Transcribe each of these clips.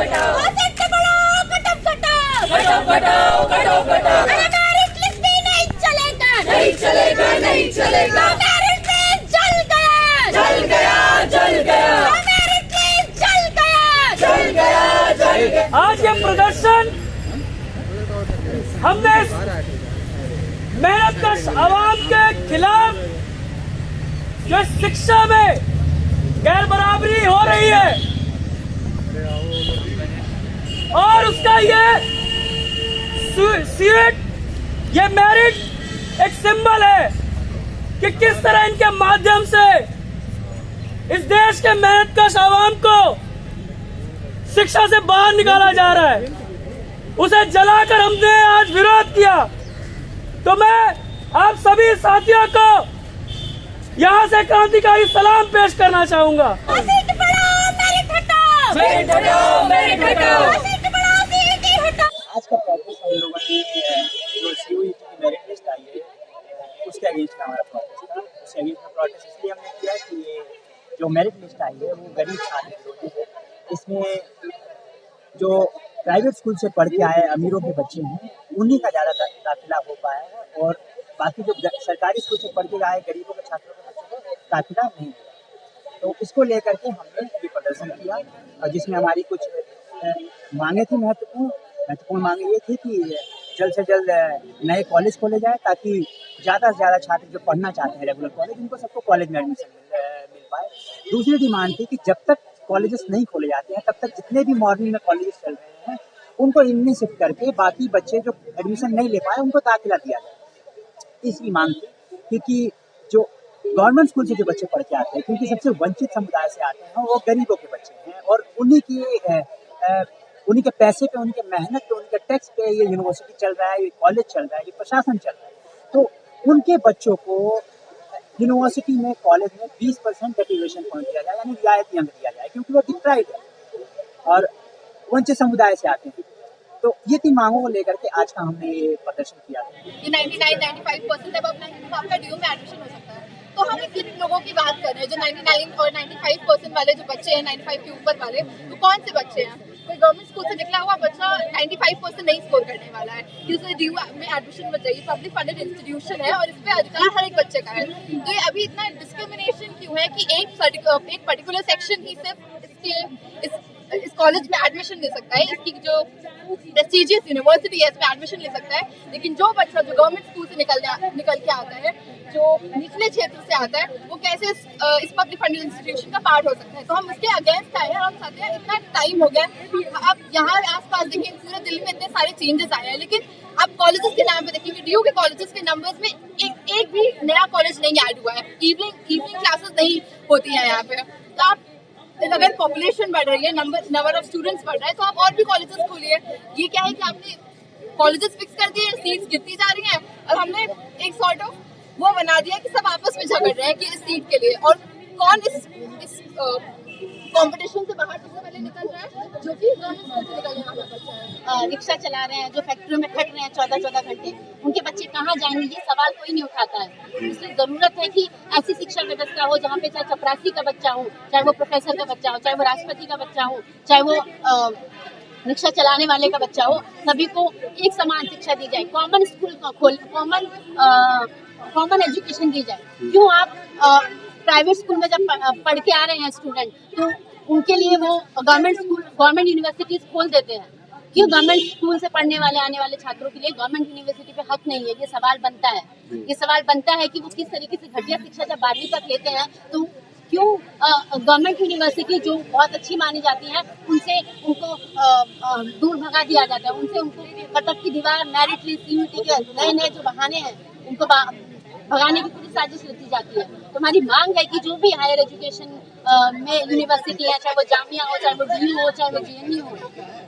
घटाओ, से बढ़ाओ, कटअप घटाओ, कटअप घटाओ, कटअप घटाओ। मेरिट लिस्ट भी नहीं चलेगा, नहीं चलेगा, नहीं चलेगा। मेरिट लिस्ट जल गया, जल गया, जल गया। मेरिट लिस्ट जल गया, जल गया, जल गया। आज ये प्रदर्शन हमने मेहनतकश आवाम के खिलाफ जो शिक्षा में गैर बराबरी हो रही है और उसका ये सीट, ये मेरिट एक सिंबल है कि किस तरह इनके माध्यम से इस देश के मेहनतकश आवाम को शिक्षा से बाहर निकाला जा रहा है। उसे जलाकर हमने आज विरोध किया। तो मैं आप सभी साथियों को यहाँ से क्रांतिकारी सलाम पेश करना चाहूंगा। सीट बढ़ाओ, मेरिट हटाओ, मेरिट हटाओ, मेरिट हटाओ। सीट बढ़ाओ, सीट हटाओ। आज का प्रोटेस्ट हम लोगों ने जो सीयूईटी की मेरिट लिस्ट आई है उसके अगेंस्ट में हमारा प्रोटेस्ट था। उसके अगेंस्ट में प्रोटेस्ट इसलिए हमने किया कि ये जो मेरिट लिस्ट आई है वो गरीब छात्र विरोधी है। इसमें जो प्राइवेट स्कूल से पढ़ के आए अमीरों के बच्चे हैं उन्हीं का ज़्यादा दाखिला हो पाया है और बाकी जो सरकारी स्कूल से पढ़ के आए गरीबों के छात्रों के बच्चों को दाखिला नहीं हुआ। तो इसको लेकर के हमने ये प्रदर्शन किया और जिसमें हमारी कुछ मांगे थी। महत्वपूर्ण मांगे ये थी कि जल्द से जल्द नए कॉलेज खोले जाए ताकि ज़्यादा से ज़्यादा छात्र जो पढ़ना चाहते हैं रेगुलर कॉलेज उनको सबको कॉलेज में एडमिशन मिल पाए। दूसरी डिमांड थी कि जब तक कॉलेजेस नहीं खोले जाते हैं तब तक जितने भी मॉर्निंग में कॉलेजेस चल रहे हैं उनको इवनिंग शिफ्ट करके बाकी बच्चे जो एडमिशन नहीं ले पाए उनको दाखिला दिया जाए। तीसरी मांग थी क्योंकि जो गवर्नमेंट स्कूल से जो बच्चे पढ़ के आते हैं क्योंकि सबसे वंचित समुदाय से आते हैं वो गरीबों के बच्चे हैं और उन्हीं के पैसे पे, उनके मेहनत पे, उनके टैक्स पे ये यूनिवर्सिटी चल रहा है, ये कॉलेज चल रहा है, ये प्रशासन चल रहा है। तो उनके बच्चों को यूनिवर्सिटी में, कॉलेज में 20% डेप्यूटेशन पॉइंट दिया जाए, यानी रियायती अंक दिया जाए क्योंकि वो डिप्राइव्ड है और वंचित समुदाय से आते हैं। तो ये 3 मांगों को लेकर के आज का हमने ये प्रदर्शन किया था। ये 99-95% अब आपका ड्यू में एडमिशन हो सकता है। तो हम किन लोगों की बात कर रहे हैं जो 99 और 95% वाले जो बच्चे हैं, 95 के ऊपर वाले, तो कौन से बच्चे हैं? कोई गवर्नमेंट स्कूल से निकला हुआ बच्चा 95% नहीं स्कोर करने वाला है कि उसे ड्यू में एडमिशन मिल जाएगी। पब्लिक फंडेड इंस्टीट्यूशन है और इस पे अधिकार हर एक बच्चे का है। तो ये अभी इतना डिस्क्रिमिनेशन क्यों है कि एक पर्टिकुलर सेक्शन ही सिर्फ इस कॉलेज में एडमिशन ले सकता है, इसकी जो प्रेस्टिजियस यूनिवर्सिटी है इसमें एडमिशन ले सकता है, लेकिन जो बच्चा जो गवर्नमेंट स्कूल से निकल के आता है, जो निचले क्षेत्र से आता है, वो कैसे इस पब्लिक फंडेड इंस्टीट्यूशन का पार्ट हो सकता है। तो हम उसके अगेंस्ट आए हैं। हम चाहते हैं, इतना टाइम हो गया, आप यहाँ आसपास देखिए पूरे दिल्ली में इतने सारे चेंजेस आए हैं, लेकिन आप कॉलेजेस के नाम पे देखेंगे ड्यू के कॉलेजेस के नंबर्स में एक भी नया कॉलेज नहीं ऐड हुआ है। इवनिंग क्लासेस नहीं होती है यहाँ पे। तो आप अगर पॉपुलेशन बढ़ रही है, नंबर ऑफ स्टूडेंट्स बढ़ रहा है, तो आप और भी कॉलेजेस खोलिए। ये क्या है कि आपने कॉलेजेस फिक्स कर दिए, सीट्स गिरती जा रही हैं और हमने एक सॉर्ट ऑफ वो बना दिया कि सब आपस में झगड़ रहे हैं कि इस सीट के लिए, और कौन इस कंपटीशन से बाहर सबसे पहले निकल रहा है, जो कि गवर्नमेंट स्कूल से निकलने वाला बच्चा है। रिक्शा चला रहे हैं, जो फैक्ट्रियों में खट रहे हैं 14-14 घंटे, उनके बच्चे कहाँ जाएंगे ये सवाल कोई नहीं उठाता है। इसलिए जरूरत है कि ऐसी शिक्षा व्यवस्था हो जहाँ पे चाहे चपरासी का बच्चा हो, चाहे वो प्रोफेसर का बच्चा हो, चाहे वो राष्ट्रपति का बच्चा हो, चाहे वो रिक्शा चलाने वाले का बच्चा हो, सभी को एक समान शिक्षा दी जाए। कॉमन स्कूल कॉमन एजुकेशन दी जाए। क्यों आप प्राइवेट स्कूल में जब पढ़ के आ रहे हैं स्टूडेंट, तो उनके लिए वो गवर्नमेंट यूनिवर्सिटीज खोल देते हैं। क्यों गवर्नमेंट स्कूल से पढ़ने वाले आने वाले छात्रों के लिए गवर्नमेंट यूनिवर्सिटी पे हक नहीं है? ये सवाल बनता है। ये सवाल बनता है कि वो किस तरीके से घटिया शिक्षा जब 12वीं तक लेते हैं, तो क्यों गवर्नमेंट यूनिवर्सिटी जो बहुत अच्छी मानी जाती है उनको दूर भगा दिया जाता है। उनको कटअप की दीवार, मेरिट लिस्ट, सीयूईटी के नए जो बहाने हैं उनको भगाने की पूरी साजिश रची जाती है। तो हमारी मांग है कि जो भी हायर एजुकेशन में यूनिवर्सिटी है, चाहे वो जामिया हो, चाहे वो डीयू हो, चाहे वो जेएनयू हो,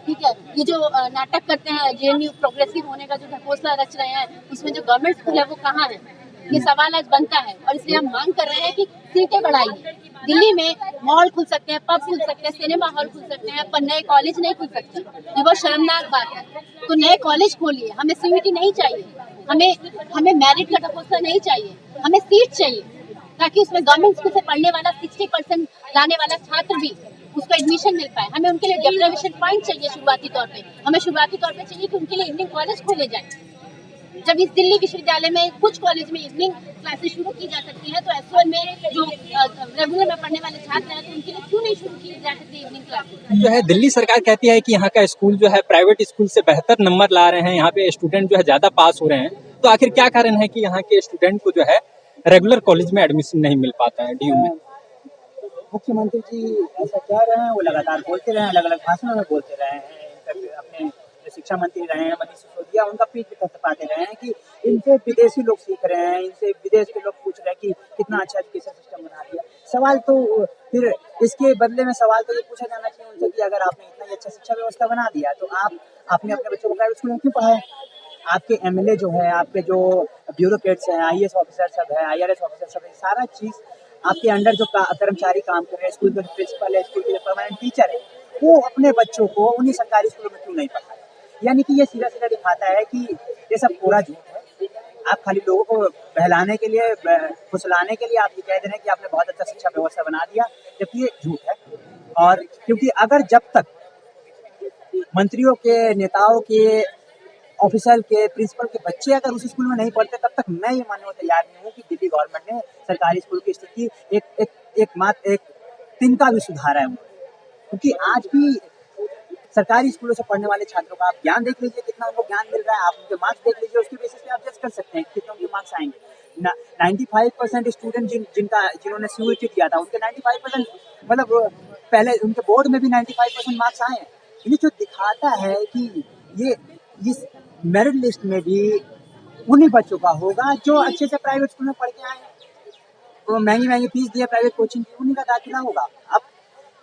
ठीक है, ये जो नाटक करते हैं जेएनयू प्रोग्रेसिव होने का जो ढकोसला रच रहे हैं, उसमें जो गवर्नमेंट स्कूल है वो कहाँ है? ये सवाल आज बनता है और इसलिए हम मांग कर रहे हैं कि सीटें बढ़ाइए। दिल्ली में मॉल खुल सकते हैं, पब खुल सकते हैं, सिनेमा हॉल खुल सकते हैं, पर नए कॉलेज नहीं खुल सकते। ये बहुत शर्मनाक बात है। तो नए कॉलेज खोलिए। हमें सीयूईटी नहीं चाहिए, हमें मेरिट का ढकोसला नहीं चाहिए, हमें सीट चाहिए ताकि उसमें गवर्नमेंट स्कूल से पढ़ने वाला 60% लाने वाला छात्र भी उसको एडमिशन मिल पाए। हमें उनके लिए डेप्राइवेशन पॉइंट चाहिए शुरुआती तौर पे। हमें शुरुआती तौर पे चाहिए कि उनके लिए इवनिंग कॉलेज खोले जाए। जब इस दिल्ली विश्वविद्यालय में कुछ कॉलेज में इवनिंग क्लासेस शुरू की जा सकती है, तो एसओएल में जो रेगुलर में पढ़ने वाले छात्र हैं, तो उनके लिए क्यों नहीं शुरू की जा सकती इवनिंग क्लासेस? जो है दिल्ली सरकार कहती है कि यहाँ का स्कूल जो है प्राइवेट स्कूल से बेहतर नंबर ला रहे हैं, यहाँ पे स्टूडेंट जो है ज्यादा पास हो रहे हैं, तो आखिर क्या कारण है कि यहाँ के स्टूडेंट को जो है रेगुलर कॉलेज में एडमिशन नहीं मिल पाता है डीयू में? मुख्यमंत्री जी ऐसा कह रहे हैं, वो लगातार बोलते रहे हैं, अलग अलग भाषणों में बोलते रहे हैं। अपने जो शिक्षा मंत्री रहे हैं मनीष सिसोदिया, उनका पीठ पे थपथपाते रहे हैं कि इनसे विदेशी लोग सीख रहे हैं, इनसे विदेश के लोग पूछ रहे हैं कि कितना अच्छा एजुकेशन सिस्टम बना दिया। सवाल तो फिर इसके बदले में सवाल तो ये पूछा जाना चाहिए उनसे कि अगर आपने इतना अच्छा शिक्षा व्यवस्था बना दिया तो आपने अपने बच्चों को प्राइवेट स्कूल में क्यों पढ़ाया? आपके एमएलए जो है, आपके जो ब्यूरोक्रेट्स हैं, आईएएस ऑफिसर सब है, आईआरएस ऑफिसर सब है, सारा चीज आपके अंडर जो कर्मचारी काम कर रहे हैं, स्कूल के प्रिंसिपल है, स्कूल के परमानेंट टीचर है, वो अपने बच्चों को उन्हीं सरकारी स्कूलों में क्यों नहीं पढ़ाए? यानी कि ये सीधा सीधा दिखाता है कि ये सब पूरा झूठ है। आप खाली लोगों को बहलाने के लिए, फुसलाने के लिए आप ये कह दे रहे हैं कि आपने बहुत अच्छा शिक्षा व्यवस्था बना दिया, जबकि ये झूठ है। और क्योंकि अगर जब तक मंत्रियों के, नेताओं के, ऑफिसर के, प्रिंसिपल के बच्चे अगर उस स्कूल में नहीं पढ़ते, तब तक मैं ये मानने को तैयार नहीं हूँ कि दिल्ली गवर्नमेंट ने सरकारी स्कूल की स्थिति एक तिनका भी सुधारा है। क्योंकि आज भी सरकारी स्कूलों से पढ़ने वाले छात्रों का आप ज्ञान देख लीजिए, कितना उनको ज्ञान मिल रहा है। आप उनके मार्क्स देख लीजिए, उसके बेसिस पे आप जज कर सकते हैं कितने उनके मार्क्स आएंगे। 95% स्टूडेंट जिन्होंने सीयूईटी दिया था, उनके 95% मतलब पहले उनके बोर्ड में भी 95% मार्क्स आए हैं। ये जो दिखाता है कि ये इस मेरिट लिस्ट में भी उन्हीं बच्चों का होगा जो अच्छे से प्राइवेट स्कूल में पढ़ के आए, तो महंगी फीस दिए प्राइवेट कोचिंग की, उन्हीं का दाखिला होगा। अब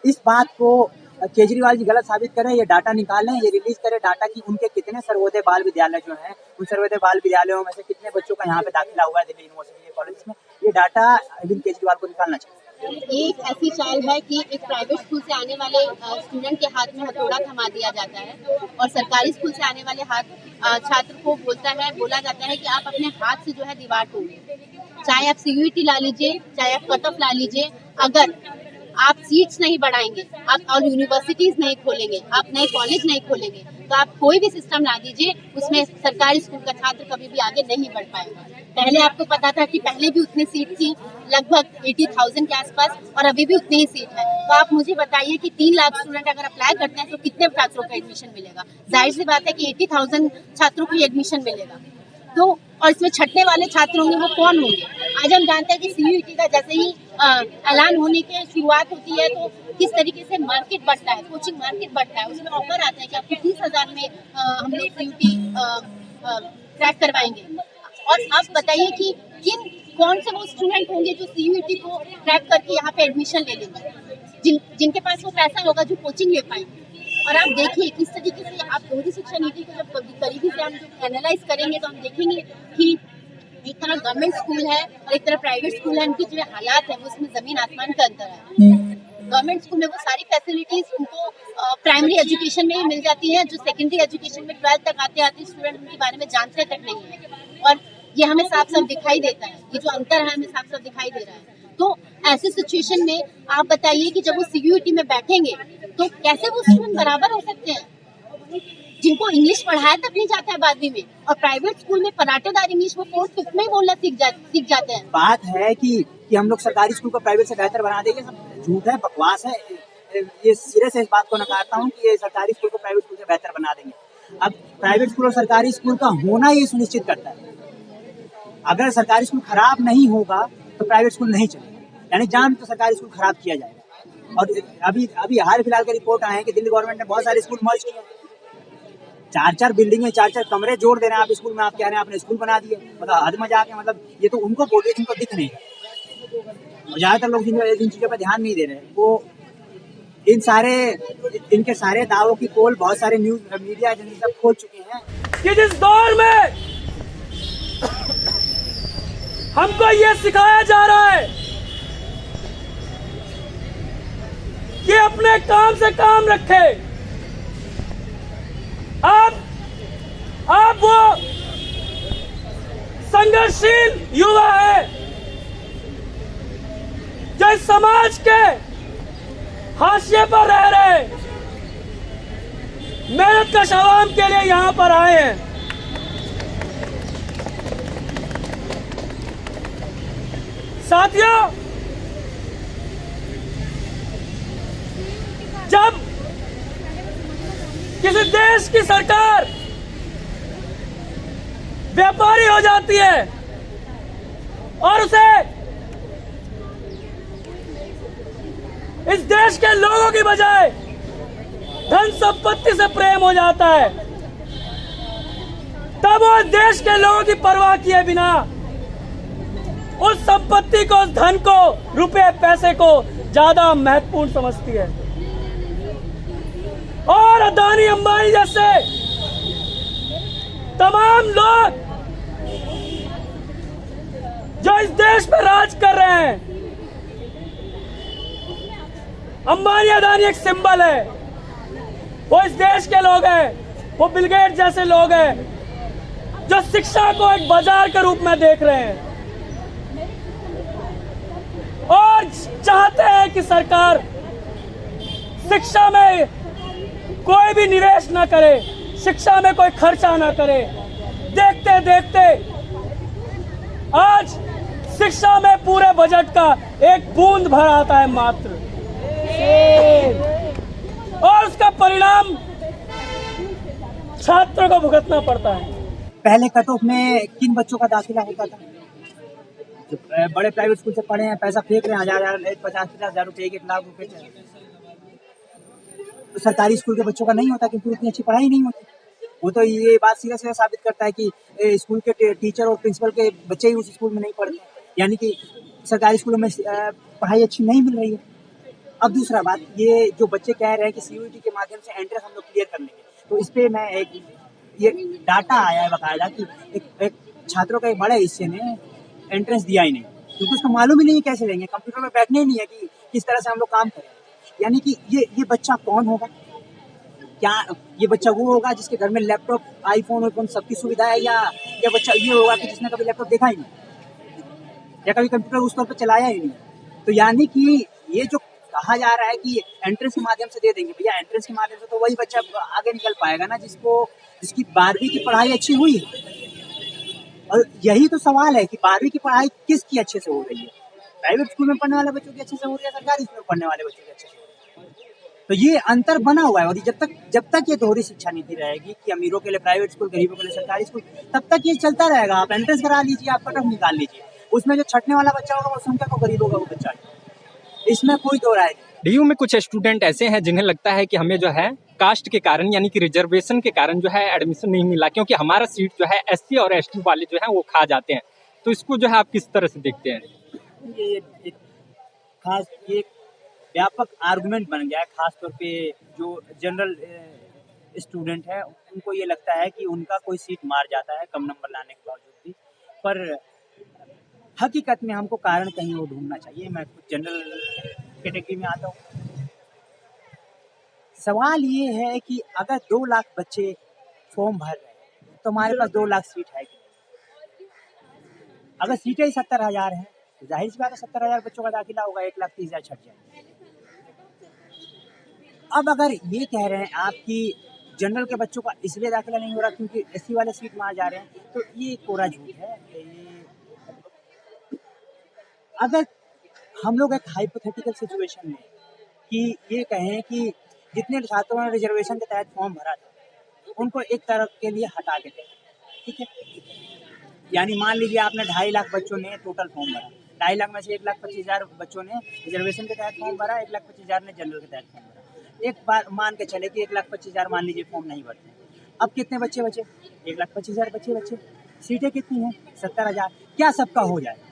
इस बात को केजरीवाल जी गलत साबित करें, ये डाटा निकालें, ये रिलीज करें डाटा कि उनके कितने सर्वोदय बाल विद्यालय जो हैं, उन सर्वोदय बाल विद्यालयों में से कितने बच्चों का यहाँ पे दाखिला हुआ है दिल्ली यूनिवर्सिटी के कॉलेज में। ये डाटा अरविंद केजरीवाल को निकालना चाहिए। एक ऐसी चाल है कि एक प्राइवेट स्कूल से आने वाले स्टूडेंट के हाथ में हथौड़ा थमा दिया जाता है और सरकारी स्कूल से आने वाले छात्र को बोला जाता है कि आप अपने हाथ से जो है दीवार तोड़िए। चाहे आप सीयूईटी ला लीजिए, चाहे आप कट ऑफ ला लीजिए, अगर आप सीट्स नहीं बढ़ाएंगे, आप और यूनिवर्सिटीज नहीं खोलेंगे, आप नए कॉलेज नहीं खोलेंगे, तो आप कोई भी सिस्टम ला दीजिए, उसमें सरकारी स्कूल का छात्र कभी भी आगे नहीं बढ़ पाएगा। पहले आपको पता था कि पहले भी उतनी सीट थी, लगभग 80,000 के आसपास, और अभी भी उतनी ही सीट है। तो आप मुझे बताइए कि 3 लाख स्टूडेंट अगर अप्लाई करते हैं तो कितने छात्रों का एडमिशन मिलेगा? जाहिर सी बात है कि 80,000 छात्रों को एडमिशन मिलेगा। तो और इसमें छटने वाले छात्र होंगे, वो कौन होंगे? आज हम जानते हैं कि सीयूईटी का जैसे ही ऐलान होने की शुरुआत होती है तो किस तरीके से मार्केट बढ़ता है, कोचिंग मार्केट बढ़ता है, उसमें ऑफर आता है कि आपको 30,000 में हम लोग सीयूईटी क्रैक करवाएंगे। और आप बताइए कि कौन से वो स्टूडेंट होंगे जो सीयूईटी को क्रैक करके यहाँ पे एडमिशन ले लेंगे, जिनके पास वो पैसा होगा जो कोचिंग ले पाएंगे। और आप देखिए किस तरीके से आप मोदी शिक्षा नीति को जब करीबी से हम एनालाइज करेंगे तो हम देखेंगे कि एक तरफ गवर्नमेंट स्कूल है और एक तरफ प्राइवेट स्कूल है, उनकी जो हालात है वो उसमें जमीन आसमान का अंतर है। गवर्नमेंट स्कूल में वो सारी फैसिलिटीज उनको प्राइमरी एजुकेशन में ही मिल जाती हैं, जो सेकेंडरी एजुकेशन में 12th तक आते स्टूडेंट उनके बारे में जानते तक नहीं है। और ये हमें साफ साफ दिखाई देता है, ये जो अंतर है हमें साफ साफ दिखाई दे रहा है। तो ऐसे सिचुएशन में आप बताइए कि जब वो सीयूईटी में बैठेंगे तो कैसे वो स्टूडेंट बराबर हो सकते हैं, जिनको इंग्लिश पढ़ाया तक नहीं जाता है 12वीं में, और प्राइवेट स्कूल में पराठेदार इंग्लिश वो 4th 5th में बोलना सीख जाते हैं। बात है कि हम लोग सरकारी स्कूल को प्राइवेट से बेहतर बना देंगे, सब झूठ है, बकवास है। ये सिरे से इस बात को नकारता हूँ कि ये सरकारी स्कूल को प्राइवेट स्कूल से बेहतर बना देंगे। अब प्राइवेट स्कूल और सरकारी स्कूल का होना ये सुनिश्चित करता है, अगर सरकारी स्कूल खराब नहीं होगा तो प्राइवेट स्कूल नहीं चलेगा, यानी जान तो सरकारी स्कूल खराब किया जाएगा। और अभी हाल फिलहाल के रिपोर्ट आए हैं कि दिल्ली गवर्नमेंट ने बहुत सारे स्कूल मर्ज किए, 4-4 बिल्डिंग है, 4-4 कमरे जोड़ दे रहे हैं आप स्कूल में, आप कह रहे हैं आपने स्कूल बना दिए, मतलब हद मजाक है। मतलब ये तो उनको बोल रहे जिनको दिख नहीं है। ज्यादातर लोग जिन चीजों पर ध्यान नहीं दे रहे, वो इनके सारे दावों की पोल बहुत सारे न्यूज मीडिया एजेंसी सब खोल चुके हैं कि जिस दौर में हमको ये सिखाया जा रहा है कि अपने काम से काम रखे, आप वो संघर्षशील युवा है जो इस समाज के हाशिए पर रह रहे मेहनत कश आवाम के लिए यहां पर आए हैं। साथियों, जब किसी देश की सरकार व्यापारी हो जाती है और उसे इस देश के लोगों की बजाय धन संपत्ति से प्रेम हो जाता है, तब वो देश के लोगों की परवाह किए बिना उस संपत्ति को, उस धन को, रुपए पैसे को ज्यादा महत्वपूर्ण समझती है। और अदानी अंबानी जैसे तमाम लोग जो इस देश पर राज कर रहे हैं, अंबानी अदानी एक सिंबल है, वो इस देश के लोग हैं, वो बिल गेट्स जैसे लोग हैं जो शिक्षा को एक बाजार के रूप में देख रहे हैं और चाहते हैं कि सरकार शिक्षा में कोई भी निवेश ना करे, शिक्षा में कोई खर्चा ना करे। देखते देखते आज शिक्षा में पूरे बजट का एक बूंद भर आता है मात्र, और उसका परिणाम छात्रों को भुगतना पड़ता है। पहले कट ऑफ में किन बच्चों का दाखिला होता था? जो बड़े प्राइवेट स्कूल से पढ़े हैं, पैसा फेंक रहे हैं, 50,000 रुपए, 1,00,000 रुपए। तो सरकारी स्कूल के बच्चों का नहीं होता क्योंकि उतनी अच्छी पढ़ाई नहीं होती। वो तो ये बात सीधा सीधा साबित करता है कि स्कूल के टीचर और प्रिंसिपल के बच्चे ही उस स्कूल में नहीं पढ़ते, यानी कि सरकारी स्कूलों में पढ़ाई अच्छी नहीं मिल रही है। अब दूसरा बात, ये जो बच्चे कह रहे हैं कि सीयूईटी के माध्यम से एंट्रेंस हम लोग क्लियर कर लेंगे, तो इस पे मैं ये डाटा आया है बकायदा कि एक छात्रों का एक बड़े हिस्से ने एंट्रेंस दिया ही नहीं, क्योंकि उसको मालूम ही नहीं है कैसे लेंगे, कंप्यूटर में बैठने ही नहीं है कि किस तरह से हम लोग काम करें। यानी कि ये बच्चा कौन होगा? क्या ये बच्चा वो होगा जिसके घर में लैपटॉप, आईफोन सबकी सुविधा है, या बच्चा ये होगा कि जिसने कभी लैपटॉप देखा ही नहीं या कभी कंप्यूटर उस तौर पर चलाया ही नहीं? तो यानी कि ये जो कहा जा रहा है कि एंट्रेंस के माध्यम से दे देंगे, भैया एंट्रेंस के माध्यम से तो वही बच्चा आगे निकल पाएगा ना जिसकी 12वीं की पढ़ाई अच्छी हुई है। और यही तो सवाल है कि 12वीं की पढ़ाई किसकी अच्छे से हो रही है? प्राइवेट स्कूल में पढ़ने वाले बच्चों की अच्छे से हो रही है, सरकारी स्कूल में पढ़ने वाले बच्चों की अच्छे से हो रही है। तो ये अंतर बना हुआ है, और जब तक ये दोहरी शिक्षा नीति रहेगी कि अमीरों के लिए प्राइवेट स्कूल, गरीबों के लिए सरकारी स्कूल, तब तक ये चलता रहेगा। आप एंट्रेंस करा लीजिए, आप कट ऑफ निकाल लीजिए, उसमें जो छटने वाला बच्चा होगा वो संख्या को गरीब होगा वो बच्चा, इसमें कोई दो राय नहीं। डीयू में कुछ स्टूडेंट ऐसे हैं जिन्हें लगता है कि हमें जो है कास्ट के कारण यानी कि रिजर्वेशन के कारण जो है एडमिशन नहीं मिला, क्योंकि हमारा सीट जो है एससी और एसटी वाले जो है वो खा जाते हैं। तो इसको जो है आप किस तरह से देखते हैं? ये एक खास एक व्यापक आर्गुमेंट बन गया है, खास तौर पे जो जनरल स्टूडेंट है उनको ये लगता है कि उनका कोई सीट मार जाता है कम नंबर लाने के बावजूद भी। पर हकीकत में हमको कारण कहीं वो ढूंढना चाहिए। मैं कुछ जनरल कैटेगरी में आता हूँ। सवाल ये है कि अगर 2 लाख बच्चे फॉर्म भर रहे हैं तो हमारे पास 2 लाख सीट है कि नहीं? अगर सीटें ही 70,000 हैं तो जाहिर सी बात है 70,000 बच्चों का दाखिला होगा, 1,30,000 छट जाएंगे। अब अगर ये कह रहे हैं आप कि जनरल के बच्चों का इसलिए दाखिला नहीं हो रहा क्योंकि एससी वाले सीट मार जा रहे हैं, तो ये कोरा झूठ है। अगर हम लोग एक हाइपोथेटिकल सिचुएशन में कि ये कहें कि जितने छात्रों ने रिजर्वेशन के तहत फॉर्म भरा था उनको एक तरफ के लिए हटा के दें, ठीक है? यानी मान लीजिए आपने 2.5 लाख बच्चों ने टोटल फॉर्म भरा, 2.5 लाख में से 1,25,000 बच्चों ने रिजर्वेशन के तहत फॉर्म भरा, 1,25,000 ने जनरल के तहत फॉर्म भरा। एक बार मान के चले कि 1,25,000 मान लीजिए फॉर्म नहीं भरते, अब कितने बच्चे बचे? 1,25,000 बच्चे। सीटें कितनी हैं? 70,000। क्या सबका हो जाएगा?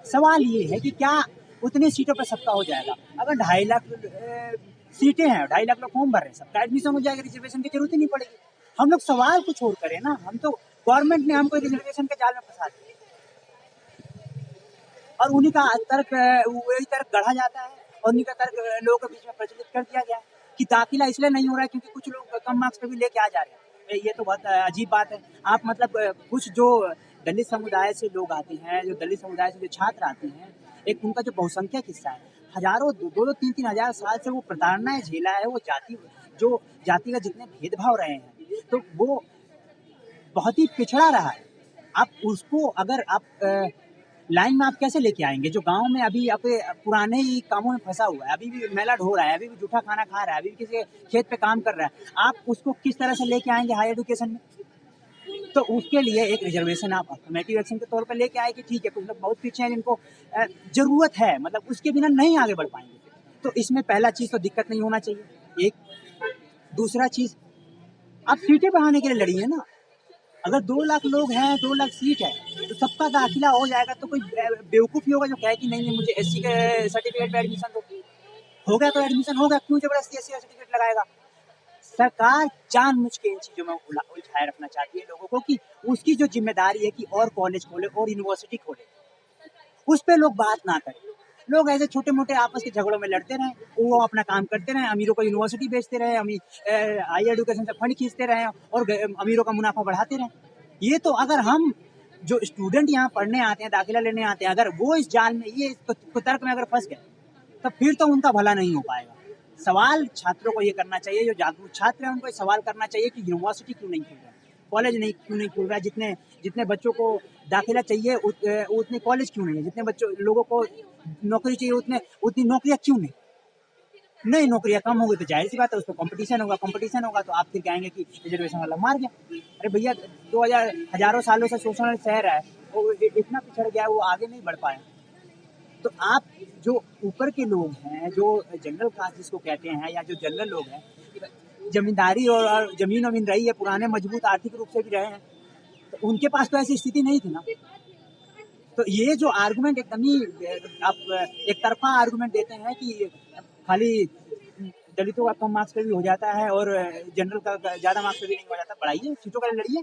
सवाल ये है कि क्या उतनी सीटों पर सबका हो जाएगा? अगर 2.5 लाख सीटें हैं, 2.5 लाख लोग फॉर्म भर रहे हैं, सबका एडमिशन हो जाएगा, रिजर्वेशन की जरूरत ही नहीं पड़ेगी। हम लोग सवाल कुछ और करें ना, हम तो गवर्नमेंट ने हमको रिजर्वेशन के जाल में फंसा दिया और उन्हीं का तर्क वही तर्क गढ़ा जाता है और उन्हीं का तर्क लोगों के बीच में प्रचलित कर दिया गया है कि दाखिला इसलिए नहीं हो रहा है क्योंकि कुछ लोग कम मार्क्स पे भी लेके आ जा रहे हैं। ये तो बहुत अजीब बात है। आप मतलब कुछ जो दलित समुदाय से लोग आते हैं, जो दलित समुदाय से जो छात्र आते हैं, एक उनका जो बहुसंख्यक हिस्सा है, हजारों 2-3 हजार साल से वो प्रताड़नाएं झेला है, वो जाति का जितने भेदभाव रहे हैं, तो वो बहुत ही पिछड़ा रहा है। आप उसको अगर आप लाइन में आप कैसे लेके आएंगे? जो गांव में अभी पुराने ही कामों में फंसा हुआ है, अभी भी मेला ढो रहा है, अभी भी जूठा खाना खा रहा है, अभी भी किसी खेत पे काम कर रहा है, आप उसको किस तरह से लेके आएंगे हाई एजुकेशन में? तो उसके लिए एक रिजर्वेशन आप अफर्मेटिव एक्शन के तौर पर लेके आए कि ठीक है, कुछ लोग बहुत पीछे हैं जिनको जरूरत है, मतलब उसके बिना नहीं आगे बढ़ पाएंगे। तो इसमें पहला चीज तो दिक्कत नहीं होना चाहिए। एक दूसरा चीज, आप सीटें बढ़ाने के लिए लड़िए ना। अगर 2 लाख लोग हैं, 2 लाख सीट है, तो सबका दाखिला हो जाएगा। तो कोई बेवकूफ़ ही होगा जो कहे कि नहीं मुझे एससी के सर्टिफिकेट पे एडमिशन दो। हो गया तो एडमिशन होगा, क्यों जबरदस्ती एससी का सर्टिफिकेट लगाएगा? सरकार जानबूझ के इन चीज़ों में उलझाए रखना चाहती है लोगों को कि उसकी जो जिम्मेदारी है कि और कॉलेज खोले और यूनिवर्सिटी खोले, उस पर लोग बात ना करें। लोग ऐसे छोटे मोटे आपस के झगड़ों में लड़ते रहें, वो अपना काम करते रहें, अमीरों को यूनिवर्सिटी बेचते रहें, हाई एजुकेशन से फंड खींचते रहें और अमीरों का मुनाफा बढ़ाते रहें। ये तो अगर हम जो स्टूडेंट यहाँ पढ़ने आते हैं, दाखिला लेने आते हैं, अगर वो इस जाल में, ये कुतर्क में अगर फंस गए, तो फिर तो उनका भला नहीं हो पाएगा। सवाल छात्रों को ये करना चाहिए, जो जागरूक छात्र हैं उनको सवाल करना चाहिए कि यूनिवर्सिटी क्यों नहीं खुल रहा है, कॉलेज क्यों नहीं खुल रहा है, जितने बच्चों को दाखिला चाहिए उतने कॉलेज क्यों नहीं है, जितने लोगों को नौकरी चाहिए उतनी नौकरियां क्यों नहीं नौकरियां कम होगी तो जाहिर सी बात है उस पर कंपटीशन होगा तो आप फिर कहेंगे कि रिजर्वेशन वाला मार गया। अरे भैया, 2000 हजारों सालों से शोषण सह रहा है, वो इतना पिछड़ गया, वो आगे नहीं बढ़ पाया। तो आप जो ऊपर के लोग हैं, जो जनरल कास्ट जिसको कहते हैं, या जो जनरल लोग हैं, जमींदारी और जमीन रही है, पुराने मजबूत आर्थिक रूप से भी रहे हैं, तो उनके पास तो ऐसी स्थिति नहीं थी ना। तो ये जो आर्गुमेंट एकदम ही आप एक तरफा आर्गुमेंट देते हैं कि खाली दलितों का कम मार्क्स पे भी हो जाता है और जनरल का ज्यादा मार्क्स पे भी नहीं हो जाता, पढ़ाइए, सीटों का लड़िए।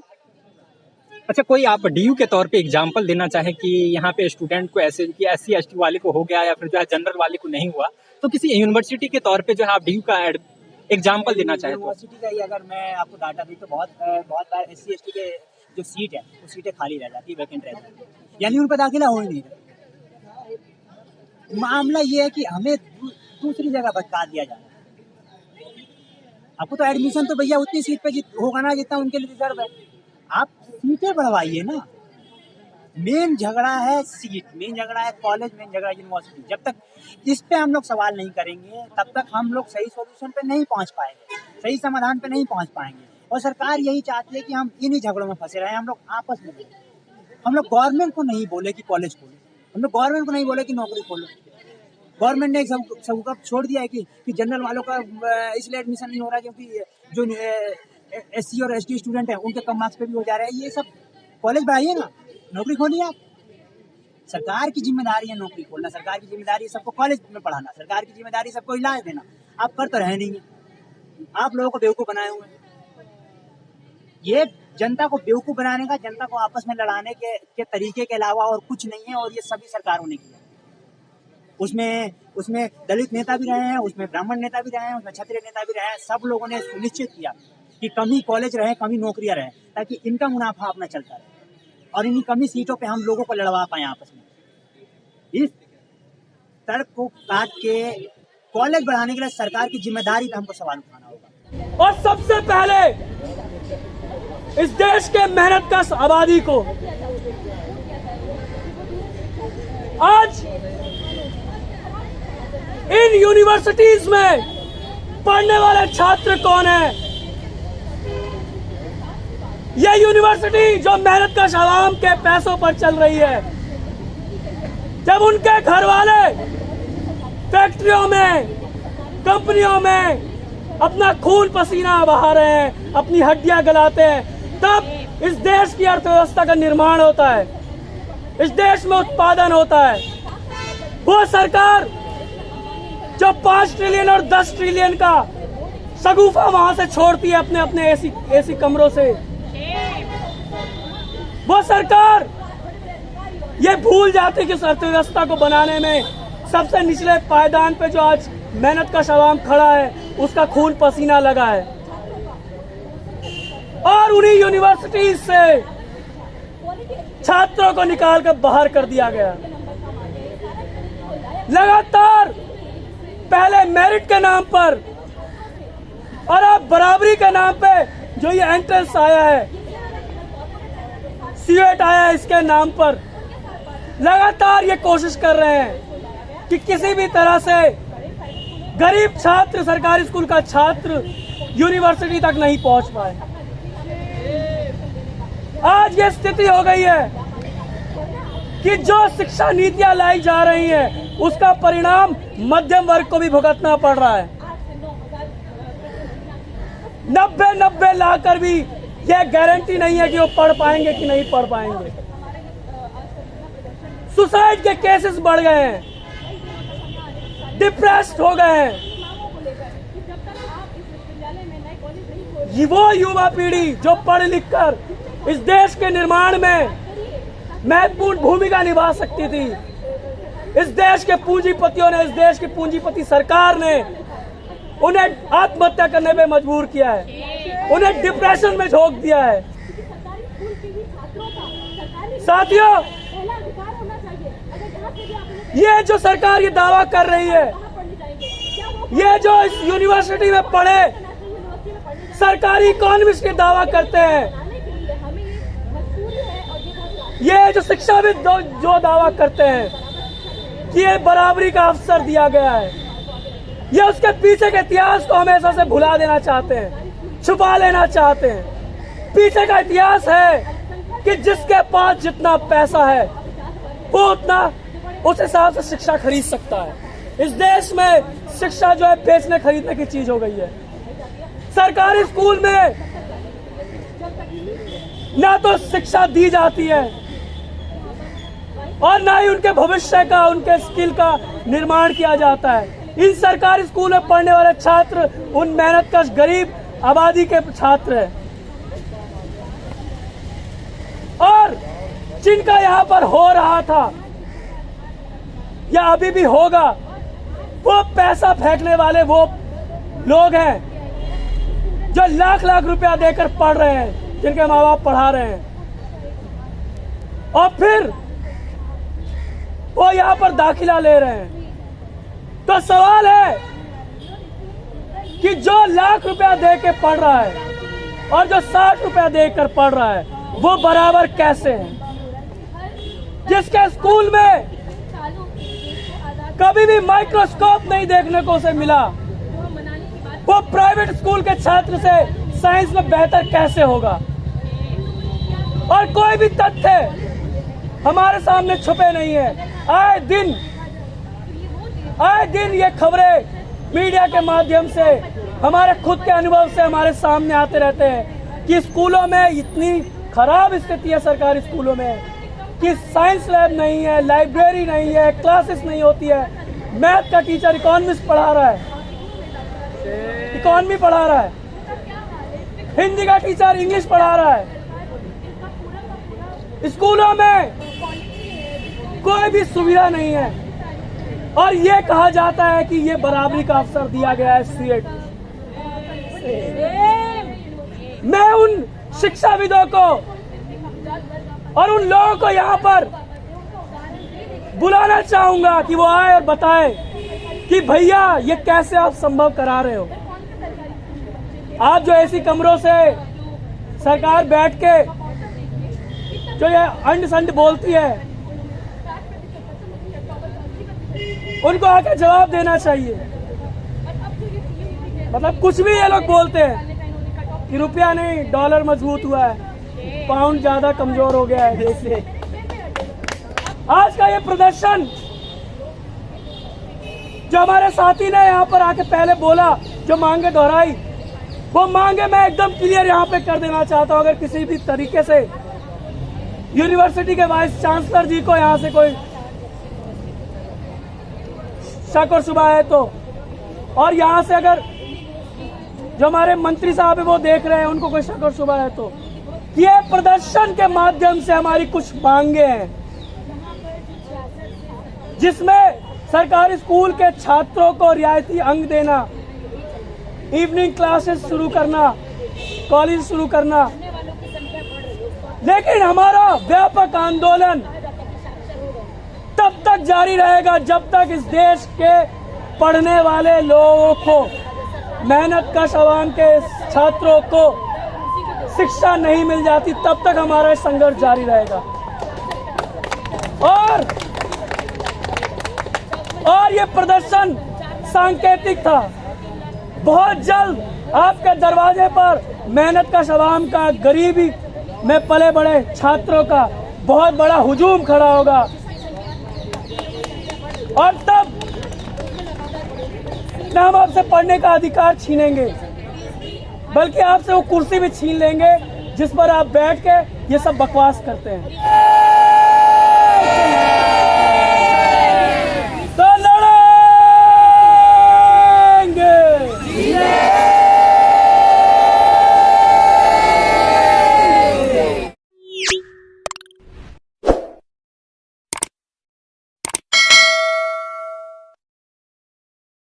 अच्छा, कोई आप डीयू के तौर पे एग्जाम्पल देना चाहें कि यहाँ पे स्टूडेंट को ऐसे कि SC ST वाले को हो गया या फिर जो है जनरल वाले को नहीं हुआ, तो किसी यूनिवर्सिटी के तौर पे जो है आप डीयू का एग्जाम्पल देना चाहें? यूनिवर्सिटी का ही अगर मैं आपको डाटा दूं तो बहुत बार SC ST के जो सीट है वो सीटें खाली रह जाती है, वैकेंट रह जाती है, यानी उन पर दाखिला हो ही नहीं रहा। मामला ये है कि हमें दूसरी जगह भटका दिया जा रहा है। आपको तो एडमिशन तो भैया उतनी सीट पे होगा ना जितना उनके लिए रिजर्व है। आप सीटें बढ़वाइए ना। मेन झगड़ा है सीट, मेन झगड़ा है कॉलेज, मेन झगड़ा यूनिवर्सिटी। जब तक इस पे हम लोग सवाल नहीं करेंगे तब तक हम लोग सही सॉल्यूशन पे नहीं पहुंच पाएंगे, सही समाधान पे नहीं पहुंच पाएंगे। और सरकार यही चाहती है कि हम इन्हीं झगड़ों में फंसे रहे, हम लोग आपस में लड़ें। हम लोग गवर्नमेंट को नहीं बोले कि कॉलेज खोलो, हम लोग गवर्नमेंट को नहीं बोले कि नौकरी खोलो। गवर्नमेंट ने सबको छोड़ दिया है कि जनरल वालों का इसलिए एडमिशन नहीं हो रहा क्योंकि जो SC और ST स्टूडेंट हैं उनके कम मार्क्स पे भी हो जा रहा है। ये सब कॉलेज बढ़ाइए ना, नौकरी खोलिए आप। सरकार की जिम्मेदारी है नौकरी खोलना, सरकार की जिम्मेदारी है सबको कॉलेज में पढ़ाना, सरकार की जिम्मेदारी है सबको इलाज देना। आप कर तो रहे नहीं है, आप लोगों को बेवकूफ़ बनाए हुए हैं। ये जनता को बेवकूफ़ बनाने का, जनता को आपस में लड़ाने के तरीके के अलावा और कुछ नहीं है। और ये सभी सरकारों ने किया। उसमें दलित नेता भी रहे हैं, उसमें ब्राह्मण नेता भी रहे हैं, उसमें क्षत्रिय नेता भी रहे हैं। सब लोगों ने सुनिश्चित किया कि कम ही कॉलेज रहे, कम ही नौकरियां रहे, ताकि इनका मुनाफा अपना चलता रहे और इन्हीं कमी सीटों पे हम लोगों को लड़वा पाए आपस में। इस तर्क को काट के कॉलेज बढ़ाने के लिए सरकार की जिम्मेदारी पे हमको सवाल उठाना होगा। और सबसे पहले इस देश के मेहनत कश आबादी को आज इन यूनिवर्सिटीज में पढ़ने वाले छात्र कौन है? ये यूनिवर्सिटी जो मेहनत कश आवाम के पैसों पर चल रही है। जब उनके घर वाले फैक्ट्रियों में, कंपनियों में अपना खून पसीना बहा रहे हैं, अपनी हड्डियां गलाते हैं, तब इस देश की अर्थव्यवस्था का निर्माण होता है, इस देश में उत्पादन होता है। वो सरकार जो 5 ट्रिलियन और 10 ट्रिलियन का शगुफा वहां से छोड़ती है अपने अपने एसी कमरों से, वो सरकार ये भूल जाती कि इस अर्थव्यवस्था को बनाने में सबसे निचले पायदान पे जो आज मेहनत का शवाम खड़ा है उसका खून पसीना लगा है। और उन्हीं यूनिवर्सिटीज से छात्रों को निकाल कर बाहर कर दिया गया। लगातार पहले मेरिट के नाम पर और अब बराबरी के नाम पे जो ये एंट्रेंस आया है, सीएट आया है, इसके नाम पर लगातार ये कोशिश कर रहे हैं कि किसी भी तरह से गरीब छात्र, सरकारी स्कूल का छात्र यूनिवर्सिटी तक नहीं पहुंच पाए। आज ये स्थिति हो गई है कि जो शिक्षा नीतियां लाई जा रही हैं, उसका परिणाम मध्यम वर्ग को भी भुगतना पड़ रहा है। 90 लाकर भी यह गारंटी नहीं है कि वो पढ़ पाएंगे कि नहीं पढ़ पाएंगे। सुसाइड के केसेस बढ़ गए हैं, डिप्रेस्ड हो गए हैं। वो युवा पीढ़ी जो पढ़ लिख कर इस देश के निर्माण में महत्वपूर्ण भूमिका निभा सकती थी, इस देश के पूंजीपतियों ने, इस देश की पूंजीपति सरकार ने उन्हें आत्महत्या करने पे मजबूर किया है, उन्हें डिप्रेशन में झोंक दिया है। साथियों, ये जो सरकार ये दावा कर रही है, ये जो इस यूनिवर्सिटी में पढ़े सरकारी इकोनॉमिस्ट के दावा करते हैं, ये जो शिक्षाविद जो दावा करते हैं कि ये बराबरी का अवसर दिया गया है, ये उसके पीछे के इतिहास को हमेशा से भुला देना चाहते हैं, छुपा लेना चाहते हैं। पीछे का इतिहास है कि जिसके पास जितना पैसा है वो उतना उस हिसाब से शिक्षा खरीद सकता है। इस देश में शिक्षा जो है बेचने खरीदने की चीज हो गई है। सरकारी स्कूल में ना तो शिक्षा दी जाती है और ना ही उनके भविष्य का, उनके स्किल का निर्माण किया जाता है। इन सरकारी स्कूल में पढ़ने वाले छात्र उन मेहनतकश गरीब आबादी के छात्र हैं और जिनका यहाँ पर हो रहा था या अभी भी होगा, वो पैसा फेंकने वाले वो लोग हैं जो लाख लाख रुपया देकर पढ़ रहे हैं, जिनके माँ बाप पढ़ा रहे हैं, और फिर वो यहाँ पर दाखिला ले रहे हैं। तो सवाल है कि जो लाख रुपया दे के पढ़ रहा है और जो 60 रुपया देकर पढ़ रहा है, वो बराबर कैसे है? जिसके स्कूल में कभी भी माइक्रोस्कोप नहीं देखने को उसे मिला, वो प्राइवेट स्कूल के छात्र से साइंस में बेहतर कैसे होगा? और कोई भी तथ्य हमारे सामने छुपे नहीं है। आए दिन ये खबरें मीडिया के माध्यम से, हमारे खुद के अनुभव से हमारे सामने आते रहते हैं कि स्कूलों में इतनी खराब स्थिति है, सरकारी स्कूलों में, कि साइंस लैब नहीं है, लाइब्रेरी नहीं है, क्लासेस नहीं होती है। मैथ का टीचर इकोनॉमिक्स पढ़ा रहा है, इकोनॉमी पढ़ा रहा है, हिंदी का टीचर इंग्लिश पढ़ा रहा है। स्कूलों में कोई भी सुविधा नहीं है और ये कहा जाता है कि ये बराबरी का अवसर दिया गया है सीएट। मैं उन शिक्षाविदों को और उन लोगों को यहाँ पर बुलाना चाहूंगा कि वो आए और बताए कि भैया ये कैसे आप संभव करा रहे हो। आप जो ऐसी कमरों से सरकार बैठ के जो ये अंड संड बोलती है, उनको आके जवाब देना चाहिए। मतलब कुछ भी ये लोग बोलते हैं कि रुपया नहीं, डॉलर मजबूत हुआ है, पाउंड ज्यादा कमजोर हो गया है। जैसे आज का ये प्रदर्शन जो हमारे साथी ने यहाँ पर आके पहले बोला, जो मांगे दोहराई, वो मांगे मैं एकदम क्लियर यहाँ पे कर देना चाहता हूँ। अगर किसी भी तरीके से यूनिवर्सिटी के वाइस चांसलर जी को यहाँ से कोई शक और शुबा है तो, और यहाँ से अगर जो हमारे मंत्री साहब है वो देख रहे हैं, उनको कोई शक और शुबा है तो, ये प्रदर्शन के माध्यम से हमारी कुछ मांगे हैं जिसमें सरकारी स्कूल के छात्रों को रियायती अंक देना, इवनिंग क्लासेस शुरू करना, कॉलेज शुरू करना। लेकिन हमारा व्यापक आंदोलन तब तक जारी रहेगा जब तक इस देश के पढ़ने वाले लोगों को, मेहनत कश आवाम के छात्रों को शिक्षा नहीं मिल जाती, तब तक हमारा संघर्ष जारी रहेगा। और ये प्रदर्शन सांकेतिक था। बहुत जल्द आपके दरवाजे पर मेहनत कश आवाम का, गरीबी में पले बड़े छात्रों का बहुत बड़ा हुजूम खड़ा होगा और तब न हम आपसे पढ़ने का अधिकार छीनेंगे, बल्कि आपसे वो कुर्सी भी छीन लेंगे जिस पर आप बैठ के ये सब बकवास करते हैं।